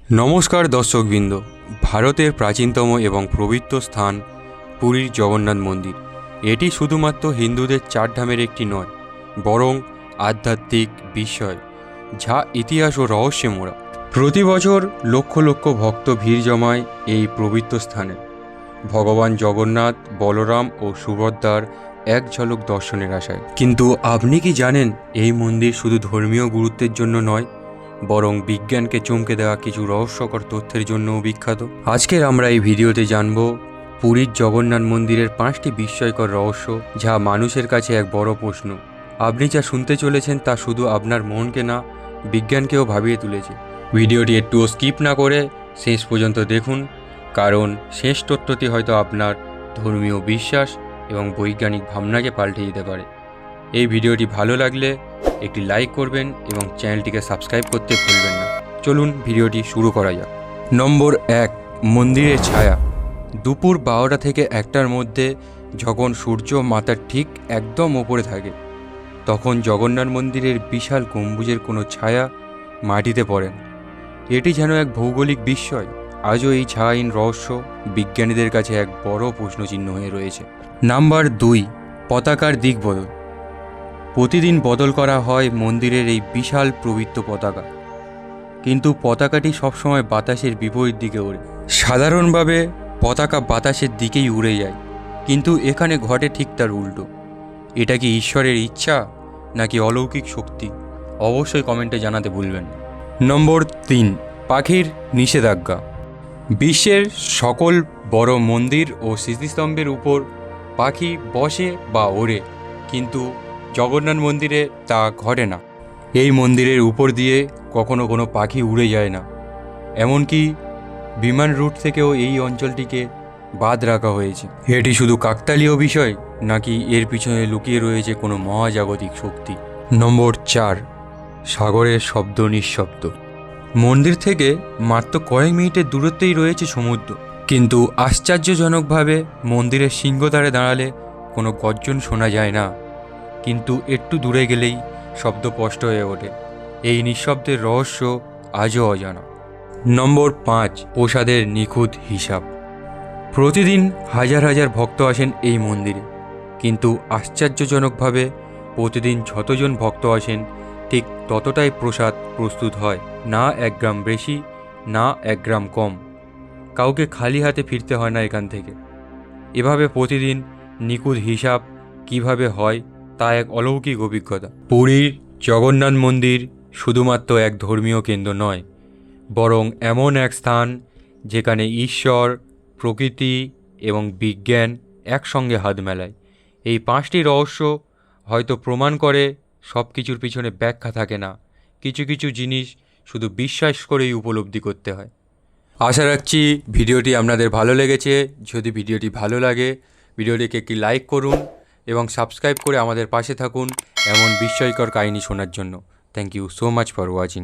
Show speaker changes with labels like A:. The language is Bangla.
A: নমস্কার দর্শকবৃন্দ। ভারতের প্রাচীনতম এবং পবিত্র স্থান পুরীর জগন্নাথ মন্দির। এটি শুধুমাত্র হিন্দুদের চারধামের একটি নয়, বরং আধ্যাত্মিক বিষয় যা ইতিহাস ও রহস্যে মোড়া। প্রতি বছর লক্ষ লক্ষ ভক্ত ভিড় জমায় এই পবিত্র স্থানে ভগবান জগন্নাথ, বলরাম ও সুভদ্রার এক ঝলক দর্শনের আশায়। কিন্তু আপনি কি জানেন, এই মন্দির শুধু ধর্মীয় গুরুত্বের জন্য নয়, বরং বিজ্ঞানকে চমকে দেওয়া কিছু রহস্যকর তথ্যের জন্যও বিখ্যাত। আজকের আমরা এই ভিডিওতে জানব পুরীর জগন্নাথ মন্দিরের 5টি বিস্ময়কর রহস্য, যা মানুষের কাছে এক বড় প্রশ্ন। আপনি যা শুনতে চলেছেন তা শুধু আপনার মনকে না, বিজ্ঞানকেও ভাবিয়ে তুলেছে। ভিডিওটি একটুও স্কিপ না করে শেষ পর্যন্ত দেখুন, কারণ শেষ তথ্যটি হয়তো আপনার ধর্মীয় বিশ্বাস এবং বৈজ্ঞানিক ভাবনাকে পাল্টে দিতে পারে। এই ভিডিওটি ভালো লাগলে একটি লাইক করবেন এবং চ্যানেলটিকে সাবস্ক্রাইব করতে ভুলবেন না। চলুন ভিডিওটি শুরু করা যাক। নম্বর 1, মন্দিরের ছায়া। দুপুর 12টা থেকে 1টার মধ্যে যখন সূর্য মাথার ঠিক একদম ওপরে থাকে, তখন জগন্নাথ মন্দিরের বিশাল গম্বুজের কোনো ছায়া মাটিতে পড়ে না। এটি যেন এক ভৌগোলিক বিস্ময়। আজও এই ছায়াহীন রহস্য বিজ্ঞানীদের কাছে এক বড় প্রশ্নচিহ্ন হয়ে রয়েছে। নাম্বার 2, পতাকার দিক বদল। প্রতিদিন বদল করা হয় মন্দিরের এই বিশাল পবিত্র পতাকা, কিন্তু পতাকাটি সবসময় বাতাসের বিপরীত দিকে ওড়ে। সাধারণভাবে পতাকা বাতাসের দিকেই উড়ে যায়, কিন্তু এখানে ঘটে ঠিক তার উল্টো। এটা কি ঈশ্বরের ইচ্ছা নাকি অলৌকিক শক্তি? অবশ্যই কমেন্টে জানাতে ভুলবেন না। নম্বর 3, পাখির নিষেধাজ্ঞা। বিশ্বের সকল বড় মন্দির ও স্মৃতিস্তম্ভের উপর পাখি বসে বা ওড়ে, কিন্তু জগন্নাথ মন্দিরে তা ঘটে না। এই মন্দিরের উপর দিয়ে কখনো কোনো পাখি উড়ে যায় না। এমনকি বিমান রুট থেকেও এই অঞ্চলটিকে বাদ রাখা হয়েছে। এটি শুধু কাকতালীয় বিষয়, নাকি এর পিছনে লুকিয়ে রয়েছে কোনো মহাজাগতিক শক্তি? নম্বর 4, সাগরের শব্দ নিঃশব্দ। মন্দির থেকে মাত্র কয়েক মিনিটের দূরত্বেই রয়েছে সমুদ্র, কিন্তু আশ্চর্যজনকভাবে মন্দিরের সিংহদ্বারে দাঁড়ালে কোনো গর্জন শোনা যায় না, কিন্তু একটু দূরে গেলেই শব্দ স্পষ্ট হয়ে ওঠে। এই নিঃশব্দের রহস্য আজও অজানা। নম্বর 5, প্রসাদের নিখুঁত হিসাব। প্রতিদিন হাজার হাজার ভক্ত আসেন এই মন্দিরে, কিন্তু আশ্চর্যজনকভাবে প্রতিদিন যতজন ভক্ত আসেন ঠিক ততটাই প্রসাদ প্রস্তুত হয়। না 1 গ্রাম বেশি, না 1 গ্রাম কম। কাউকে খালি হাতে ফিরতে হয় না এখান থেকে। এভাবে প্রতিদিন নিখুঁত হিসাব কিভাবে হয় তা এক অলৌকিক অভিজ্ঞতা। পুরীর জগন্নাথ মন্দির শুধুমাত্র এক ধর্মীয় কেন্দ্র নয়, বরং এমন এক স্থান যেখানে ঈশ্বর, প্রকৃতি এবং বিজ্ঞান একসঙ্গে হাত মেলায়। এই 5টি রহস্য হয়তো প্রমাণ করে সব কিছুর পিছনে ব্যাখ্যা থাকে না, কিছু কিছু জিনিস শুধু বিশ্বাস করেই উপলব্ধি করতে হয়। আশা রাখছি ভিডিওটি আপনাদের ভালো লেগেছে। যদি ভিডিওটি ভালো লাগে, ভিডিওটিকে একটি লাইক করুন এবং সাবস্ক্রাইব করে আমাদের পাশে থাকুন এমন বিস্ময়কর কাহিনী শোনার জন্য। Thank you so much for watching.